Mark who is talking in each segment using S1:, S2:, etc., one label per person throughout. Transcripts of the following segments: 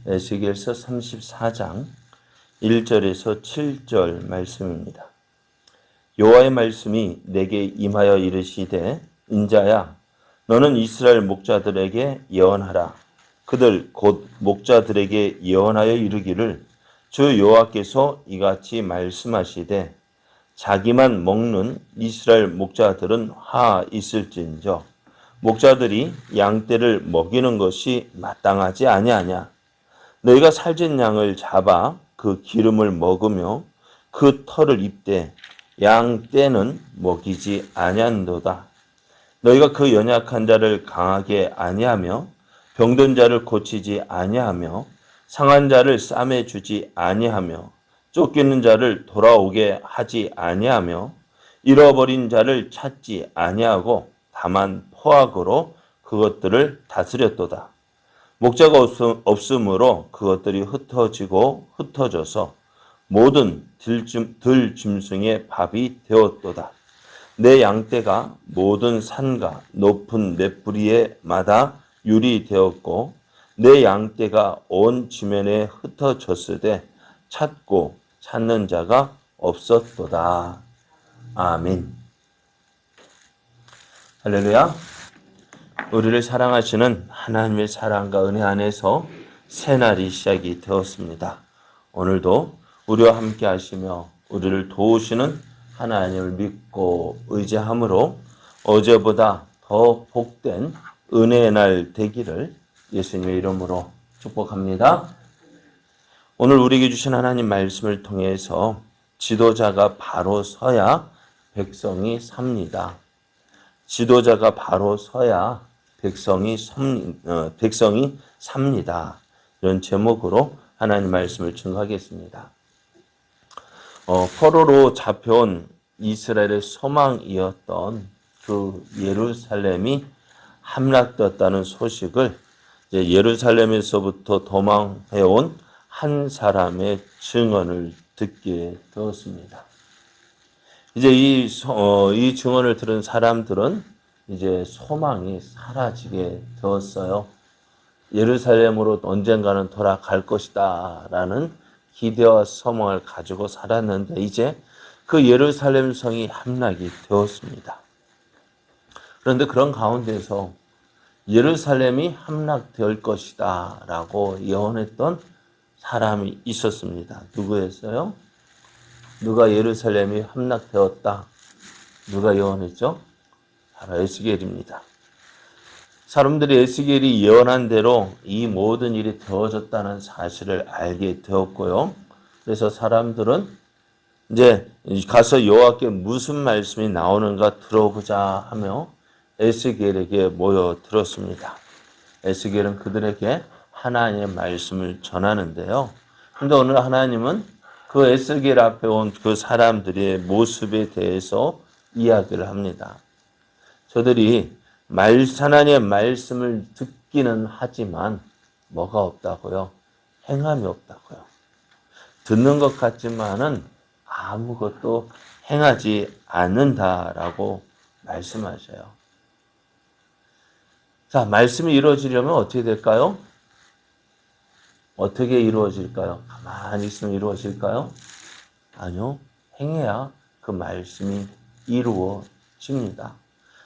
S1: 에스겔서 34장 1절에서 7절 말씀입니다. 여호와의 말씀이 내게 임하여 이르시되 인자야 너는 이스라엘 목자들에게 예언하라. 그들 곧 목자들에게 예언하여 이르기를 주 여호와께서 이같이 말씀하시되 자기만 먹는 이스라엘 목자들은 하 있을진저 목자들이 양떼를 먹이는 것이 마땅하지 아니하냐. 너희가 살찐 양을 잡아 그 기름을 먹으며 그 털을 입되 양떼는 먹이지 아니한도다. 너희가 그 연약한 자를 강하게 아니하며 병든 자를 고치지 아니하며 상한 자를 싸매 주지 아니하며 쫓기는 자를 돌아오게 하지 아니하며 잃어버린 자를 찾지 아니하고 다만 포악으로 그것들을 다스렸도다. 목자가 없으므로 그것들이 흩어져서 모든 들짐승의 밥이 되었도다. 내 양떼가 모든 산과 높은 맷뿌리에마다 율이 되었고 내 양떼가 온 지면에 흩어졌으되 찾고 찾는 자가 없었도다. 아멘. 할렐루야. 우리를 사랑하시는 하나님의 사랑과 은혜 안에서 새날이 시작이 되었습니다. 오늘도 우리와 함께 하시며 우리를 도우시는 하나님을 믿고 의지함으로 어제보다 더 복된 은혜의 날 되기를 예수님의 이름으로 축복합니다. 오늘 우리에게 주신 하나님 말씀을 통해서 지도자가 바로 서야 백성이 삽니다. 지도자가 바로 서야 백성이 삽니다. 이런 제목으로 하나님 말씀을 증거하겠습니다. 포로로 잡혀온 이스라엘의 소망이었던 그 예루살렘이 함락되었다는 소식을 이제 예루살렘에서부터 도망해온 한 사람의 증언을 듣게 되었습니다. 이제 이 증언을 들은 사람들은 이제 소망이 사라지게 되었어요. 예루살렘으로 언젠가는 돌아갈 것이다 라는 기대와 소망을 가지고 살았는데 이제 그 예루살렘 성이 함락이 되었습니다. 그런데 그런 가운데서 예루살렘이 함락될 것이다 라고 예언했던 사람이 있었습니다. 누구였어요? 누가 예루살렘이 함락되었다? 누가 예언했죠? 바로 에스겔입니다. 사람들이 에스겔이 예언한 대로 이 모든 일이 되어졌다는 사실을 알게 되었고요. 그래서 사람들은 이제 가서 여호와께 무슨 말씀이 나오는가 들어보자 하며 에스겔에게 모여들었습니다. 에스겔은 그들에게 하나님의 말씀을 전하는데요. 그런데 오늘 하나님은 그 에스겔 앞에 온 그 사람들의 모습에 대해서 이야기를 합니다. 저들이 하나님의 말씀을 듣기는 하지만 뭐가 없다고요? 행함이 없다고요. 듣는 것 같지만은 아무것도 행하지 않는다라고 말씀하셔요. 자, 말씀이 이루어지려면 어떻게 될까요? 어떻게 이루어질까요? 가만히 있으면 이루어질까요? 아니요. 행해야 그 말씀이 이루어집니다.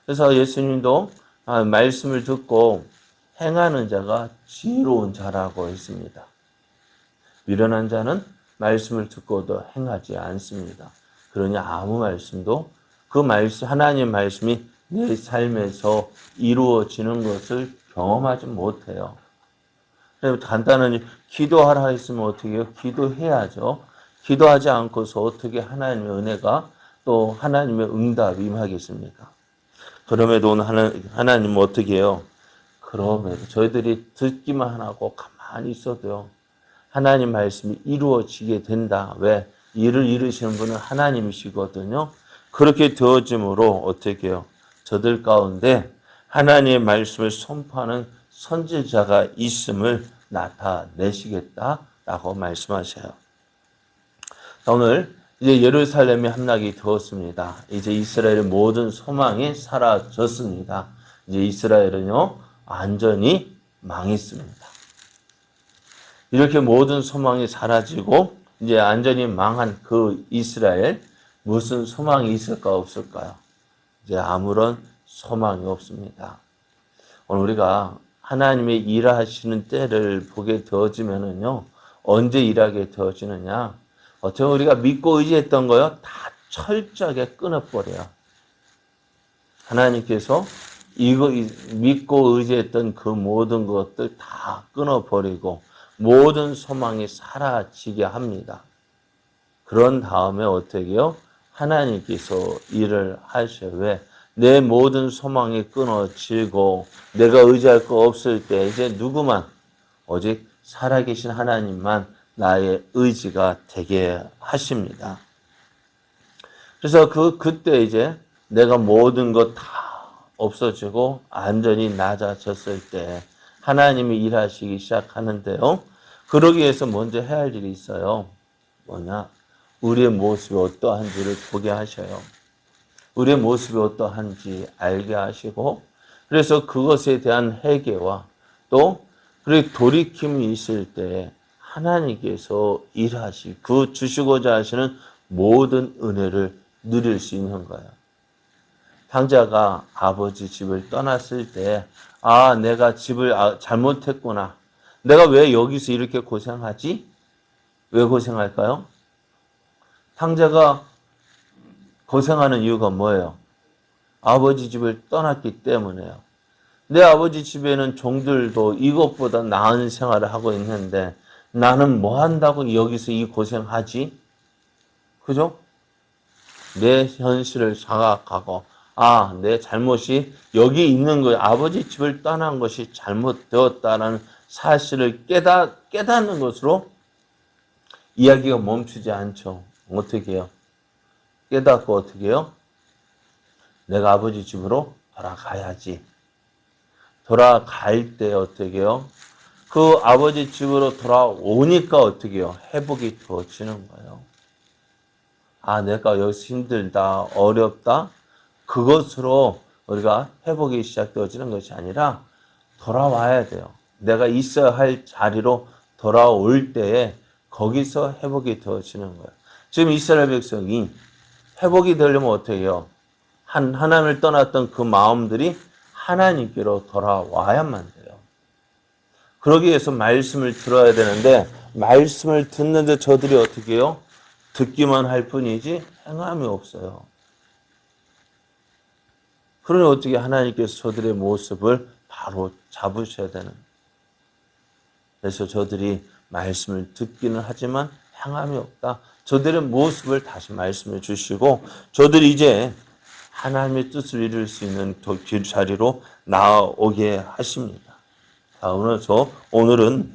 S1: 그래서 예수님도 말씀을 듣고 행하는 자가 지혜로운 자라고 했습니다. 미련한 자는 말씀을 듣고도 행하지 않습니다. 그러니 아무 말씀도 그 말씀, 하나님 말씀이 내 삶에서 이루어지는 것을 경험하지 못해요. 간단하니 기도하라 했으면 어떻게 해요? 기도해야죠. 기도하지 않고서 어떻게 하나님의 은혜가 또 하나님의 응답이 임하겠습니까? 그럼에도 하나님은 어떻게 해요? 그럼에도 저희들이 듣기만 하고 가만히 있어도요. 하나님 말씀이 이루어지게 된다. 왜? 일을 이루시는 분은 하나님이시거든요. 그렇게 되어짐으로 어떻게 해요? 저들 가운데 하나님의 말씀을 선포하는 선지자가 있음을 나타내시겠다라고 말씀하셔요. 오늘 이제 예루살렘이 함락이 되었습니다. 이제 이스라엘의 모든 소망이 사라졌습니다. 이제 이스라엘은요 완전히 망했습니다. 이렇게 모든 소망이 사라지고 이제 완전히 망한 그 이스라엘, 무슨 소망이 있을까 없을까요? 이제 아무런 소망이 없습니다. 오늘 우리가 하나님의 일하시는 때를 보게 되어지면은요, 언제 일하게 되어지느냐? 어떻게 우리가 믿고 의지했던 거요? 다 철저하게 끊어버려요. 하나님께서 이거 믿고 의지했던 그 모든 것들 다 끊어버리고 모든 소망이 사라지게 합니다. 그런 다음에 어떻게 해요? 하나님께서 일을 하셔요. 왜? 내 모든 소망이 끊어지고 내가 의지할 거 없을 때 이제 누구만 오직 살아계신 하나님만 나의 의지가 되게 하십니다. 그래서 그때 이제 내가 모든 것 다 없어지고 완전히 낮아졌을 때 하나님이 일하시기 시작하는데요. 그러기 위해서 먼저 해야 할 일이 있어요. 뭐냐? 우리의 모습이 어떠한지를 보게 하셔요. 우리의 모습이 어떠한지 알게 하시고 그래서 그것에 대한 회개와 또 그리고 돌이킴이 있을 때 하나님께서 일하시 주시고자 하시는 모든 은혜를 누릴 수 있는 거예요. 탕자가 아버지 집을 떠났을 때 내가 집을 잘못했구나. 내가 왜 여기서 이렇게 고생하지? 왜 고생할까요? 탕자가 고생하는 이유가 뭐예요? 아버지 집을 떠났기 때문에요. 내 아버지 집에는 종들도 이것보다 나은 생활을 하고 있는데 나는 뭐 한다고 여기서 이 고생하지? 그죠? 내 현실을 자각하고 내 잘못이 여기 있는 거예요. 아버지 집을 떠난 것이 잘못되었다는 사실을 깨닫는 것으로 이야기가 멈추지 않죠. 어떻게 해요? 깨닫고 어떻게 해요? 내가 아버지 집으로 돌아가야지. 돌아갈 때 어떻게 해요? 그 아버지 집으로 돌아오니까 어떻게 해요? 회복이 되어지는 거예요. 내가 여기서 힘들다, 어렵다. 그것으로 우리가 회복이 시작되어지는 것이 아니라 돌아와야 돼요. 내가 있어야 할 자리로 돌아올 때에 거기서 회복이 되어지는 거예요. 지금 이스라엘 백성이 회복이 되려면 어떻게 해요? 하나님을 떠났던 그 마음들이 하나님께로 돌아와야만 돼요. 그러기 위해서 말씀을 들어야 되는데 말씀을 듣는데 저들이 어떻게 해요? 듣기만 할 뿐이지 행함이 없어요. 그러니 어떻게 하나님께서 저들의 모습을 바로 잡으셔야 되는. 그래서 저들이 말씀을 듣기는 하지만 행함이 없다. 저들의 모습을 다시 말씀해 주시고 저들이 이제 하나님의 뜻을 이룰 수 있는 길 자리로 나아오게 하십니다. 오늘은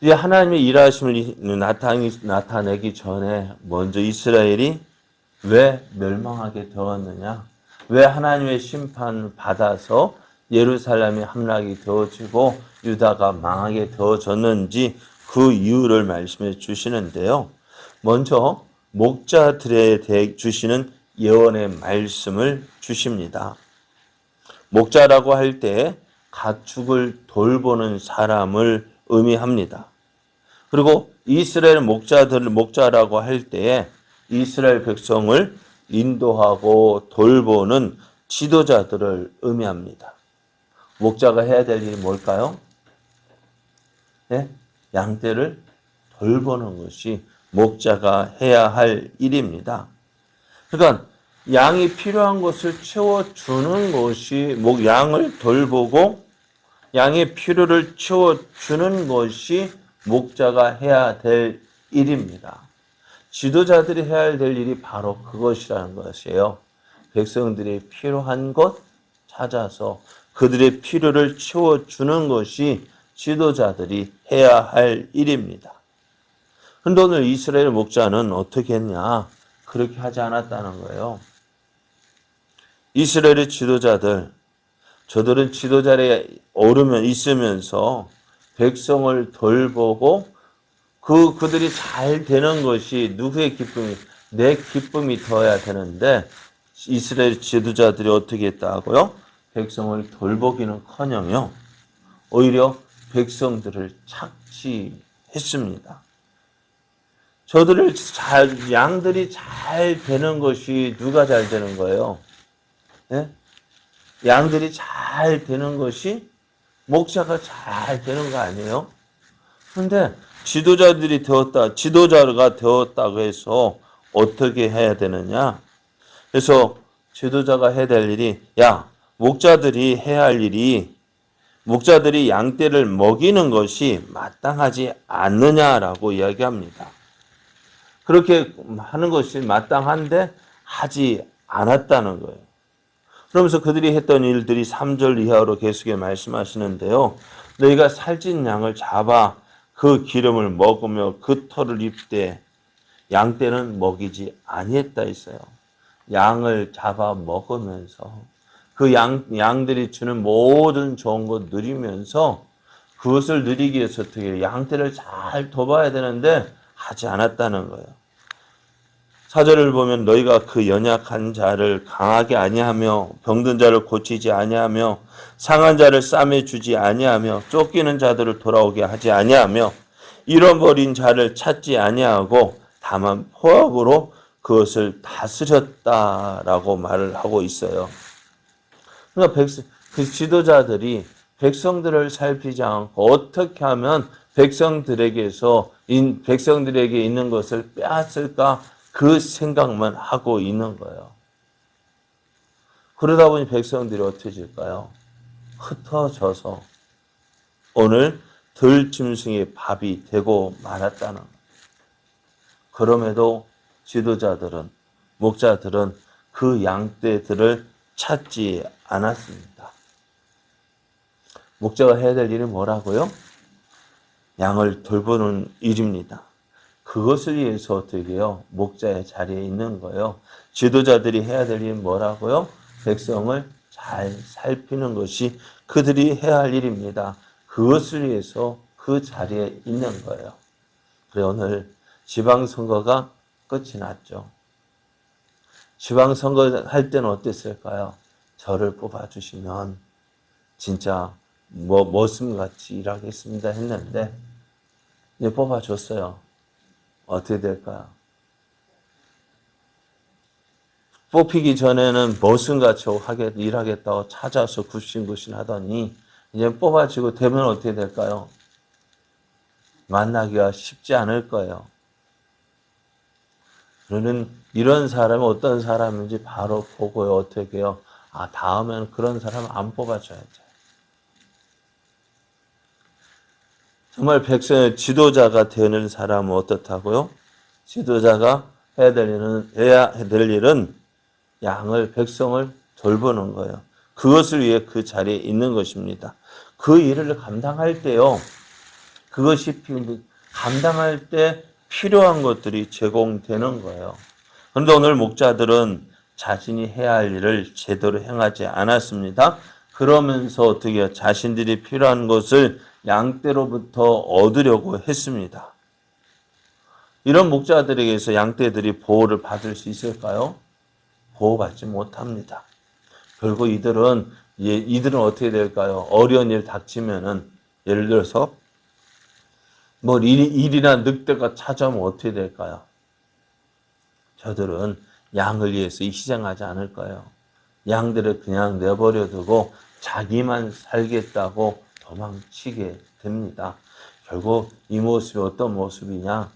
S1: 이제 하나님의 일하심을 나타내기 전에 먼저 이스라엘이 왜 멸망하게 되었느냐? 왜 하나님의 심판을 받아서 예루살렘이 함락이 되어지고 유다가 망하게 되어졌는지 그 이유를 말씀해 주시는데요. 먼저 목자들에 대해 주시는 예언의 말씀을 주십니다. 목자라고 할 때 가축을 돌보는 사람을 의미합니다. 그리고 이스라엘 목자라고 할 때에 이스라엘 백성을 인도하고 돌보는 지도자들을 의미합니다. 목자가 해야 될 일이 뭘까요? 네? 양떼를 돌보는 것이 목자가 해야 할 일입니다. 그러니까 양이 필요한 것을 채워주는 것이 양을 돌보고 양의 필요를 채워주는 것이 목자가 해야 될 일입니다. 지도자들이 해야 될 일이 바로 그것이라는 것이에요. 백성들이 필요한 것 찾아서 그들의 필요를 채워주는 것이 지도자들이 해야 할 일입니다. 그런데 오늘 이스라엘 목자는 어떻게 했냐? 그렇게 하지 않았다는 거예요. 이스라엘의 지도자들, 저들은 지도자리에 있으면서 백성을 돌보고 그들이 잘 되는 것이 누구의 기쁨이, 내 기쁨이 되어야 되는데 이스라엘 지도자들이 어떻게 했다고요? 백성을 돌보기는커녕요. 오히려 백성들을 착취했습니다. 양들이 잘 되는 것이 누가 잘 되는 거예요? 예? 양들이 잘 되는 것이 목자가 잘 되는 거 아니에요? 근데 지도자가 되었다고 해서 어떻게 해야 되느냐? 그래서 지도자가 해야 될 일이, 목자들이 해야 할 일이, 목자들이 양떼를 먹이는 것이 마땅하지 않느냐라고 이야기합니다. 그렇게 하는 것이 마땅한데 하지 않았다는 거예요. 그러면서 그들이 했던 일들이 3절 이하로 계속해 말씀하시는데요. 너희가 살찐 양을 잡아 그 기름을 먹으며 그 털을 입되 양떼는 먹이지 아니했다 했어요. 양을 잡아 먹으면서 그 양들이 주는 모든 좋은 것 누리면서 그것을 누리기 위해서 어떻게 양떼를 잘 돌봐야 되는데 하지 않았다는 거예요. 4절을 보면 너희가 그 연약한 자를 강하게 아니하며 병든 자를 고치지 아니하며 상한 자를 싸매 주지 아니하며 쫓기는 자들을 돌아오게 하지 아니하며 잃어버린 자를 찾지 아니하고 다만 포악으로 그것을 다스렸다라고 말을 하고 있어요. 그러니까 그 지도자들이 백성들을 살피지 않고 어떻게 하면 백성들에게 있는 것을 빼앗을까 그 생각만 하고 있는 거예요. 그러다 보니 백성들이 어떻게질까요? 흩어져서 오늘 들짐승의 밥이 되고 말았다는 거예요. 그럼에도 지도자들은, 목자들은 그 양떼들을 찾지 않았습니다. 목자가 해야 될 일은 뭐라고요? 양을 돌보는 일입니다. 그것을 위해서 어떻게 해요? 목자의 자리에 있는 거예요. 지도자들이 해야 될 일은 뭐라고요? 백성을 잘 살피는 것이 그들이 해야 할 일입니다. 그것을 위해서 그 자리에 있는 거예요. 그래 오늘 지방선거가 끝이 났죠. 지방선거 할 때는 어땠을까요? 저를 뽑아주시면 진짜 머슴같이 일하겠습니다 했는데 이제 뽑아줬어요. 어떻게 될까요? 뽑히기 전에는 머슴같이 일하겠다고 찾아서 굽신굽신 하더니 이제 뽑아지고 되면 어떻게 될까요? 만나기가 쉽지 않을 거예요. 그러는 이런 사람이 어떤 사람인지 바로 보고요. 어떻게 해요? 다음에는 그런 사람 안 뽑아줘야죠. 정말 백성의 지도자가 되는 사람은 어떻다고요? 지도자가 해야 될 일은 백성을 돌보는 거예요. 그것을 위해 그 자리에 있는 것입니다. 그 일을 감당할 때요. 감당할 때 필요한 것들이 제공되는 거예요. 그런데 오늘 목자들은 자신이 해야 할 일을 제대로 행하지 않았습니다. 그러면서 어떻게 해요? 자신들이 필요한 것을 양떼로부터 얻으려고 했습니다. 이런 목자들에게서 양떼들이 보호를 받을 수 있을까요? 보호받지 못합니다. 결국 이들은 어떻게 될까요? 어려운 일 닥치면은 예를 들어서 일이나 늑대가 찾아오면 어떻게 될까요? 저들은 양을 위해서 희생하지 않을 거예요. 양들을 그냥 내버려 두고 자기만 살겠다고 도망치게 됩니다. 결국 이 모습이 어떤 모습이냐?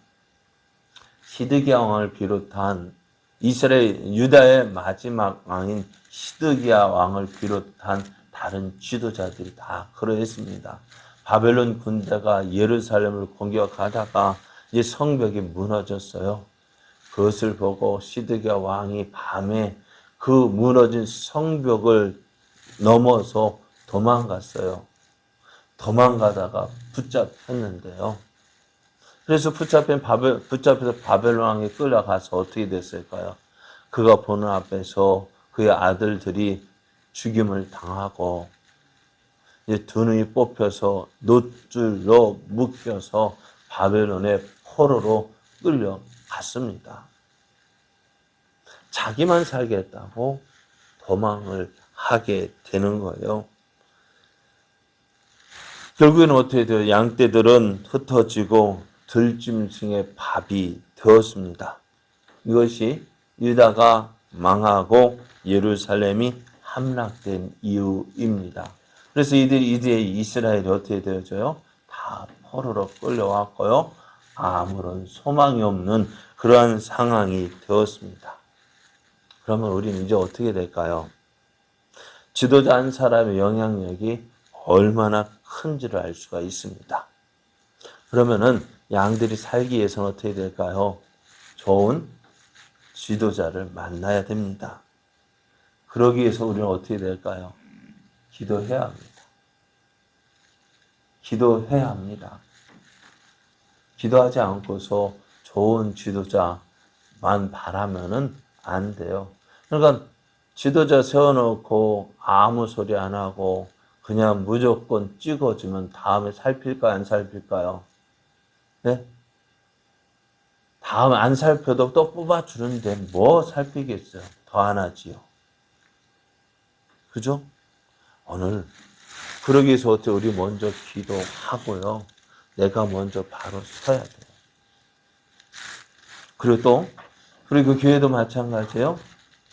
S1: 시드기야 왕을 비롯한 유다의 마지막 왕인 시드기야 왕을 비롯한 다른 지도자들이 다 그러했습니다. 바벨론 군대가 예루살렘을 공격하다가 이 성벽이 무너졌어요. 그것을 보고 시드기야 왕이 밤에 그 무너진 성벽을 넘어서 도망갔어요. 도망가다가 붙잡혔는데요. 그래서 붙잡혀서 바벨론 왕이 끌려가서 어떻게 됐을까요? 그가 보는 앞에서 그의 아들들이 죽임을 당하고 이제 두 눈이 뽑혀서 놋줄로 묶여서 바벨론의 포로로 끌려갔습니다. 자기만 살겠다고 도망을 하게 되는 거예요. 결국에는 어떻게 돼요? 양떼들은 흩어지고 들짐승의 밥이 되었습니다. 이것이 유다가 망하고 예루살렘이 함락된 이유입니다. 그래서 이들의 이스라엘이 어떻게 되어져요? 다 포로로 끌려왔고요. 아무런 소망이 없는 그러한 상황이 되었습니다. 그러면 우리는 이제 어떻게 될까요? 지도자 한 사람의 영향력이 얼마나 큰지를 알 수가 있습니다. 그러면은 양들이 살기 위해서는 어떻게 될까요? 좋은 지도자를 만나야 됩니다. 그러기 위해서 우리는 어떻게 될까요? 기도해야 합니다. 기도해야 합니다. 기도하지 않고서 좋은 지도자만 바라면은 안 돼요. 그러니까 지도자 세워놓고 아무 소리 안 하고 그냥 무조건 찍어주면 다음에 살필까요? 안 살필까요? 네? 다음에 안 살펴도 또 뽑아주는데 뭐 살피겠어요? 더 안 하지요. 그죠? 오늘 그러기 위해서 어떻게 우리 먼저 기도하고요. 내가 먼저 바로 서야 돼요. 그리고 그 교회도 마찬가지예요.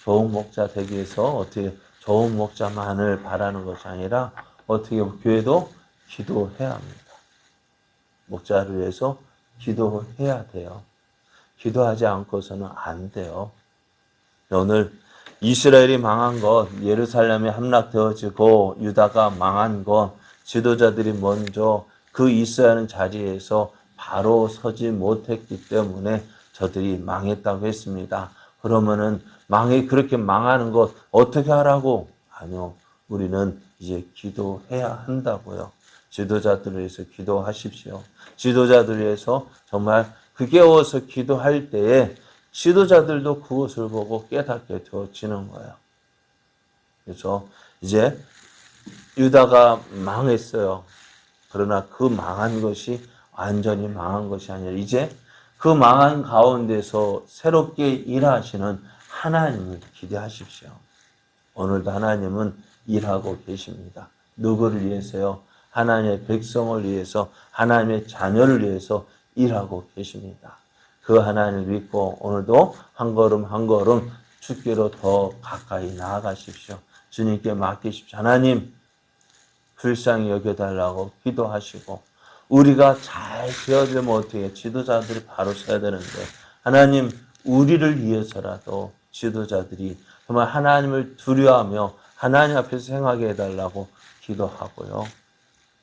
S1: 좋은 목자 되기 위해서 어떻게 좋은 목자만을 바라는 것이 아니라 어떻게 교회도 기도해야 합니다. 목자를 위해서 기도해야 돼요. 기도하지 않고서는 안 돼요. 오늘 이스라엘이 망한 것, 예루살렘이 함락되어지고 유다가 망한 것, 지도자들이 먼저 그 있어야 하는 자리에서 바로 서지 못했기 때문에 저들이 망했다고 했습니다. 그러면은 그렇게 망하는 것 어떻게 하라고? 아니요. 우리는 이제 기도해야 한다고요. 지도자들을 위해서 기도하십시오. 지도자들을 위해서 정말 깨워서 기도할 때에 지도자들도 그것을 보고 깨닫게 되어지는 거예요. 그래서 이제 유다가 망했어요. 그러나 그 망한 것이 완전히 망한 것이 아니라 이제 그 망한 가운데서 새롭게 일하시는 하나님을 기대하십시오. 오늘도 하나님은 일하고 계십니다. 누구를 위해서요? 하나님의 백성을 위해서, 하나님의 자녀를 위해서 일하고 계십니다. 그 하나님을 믿고 오늘도 한 걸음 한 걸음 주께로 더 가까이 나아가십시오. 주님께 맡기십시오. 하나님 불쌍히 여겨달라고 기도하시고 우리가 잘 되어지면 어떻게 지도자들이 바로 서야 되는데 하나님 우리를 위해서라도 지도자들이 정말 하나님을 두려워하며 하나님 앞에서 행하게 해달라고 기도하고요.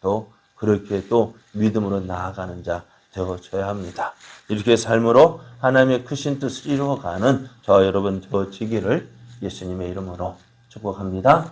S1: 또 그렇게 또 믿음으로 나아가는 자 되어져야 합니다. 이렇게 삶으로 하나님의 크신 뜻을 이루어가는 저와 여러분 되어지기를 예수님의 이름으로 축복합니다.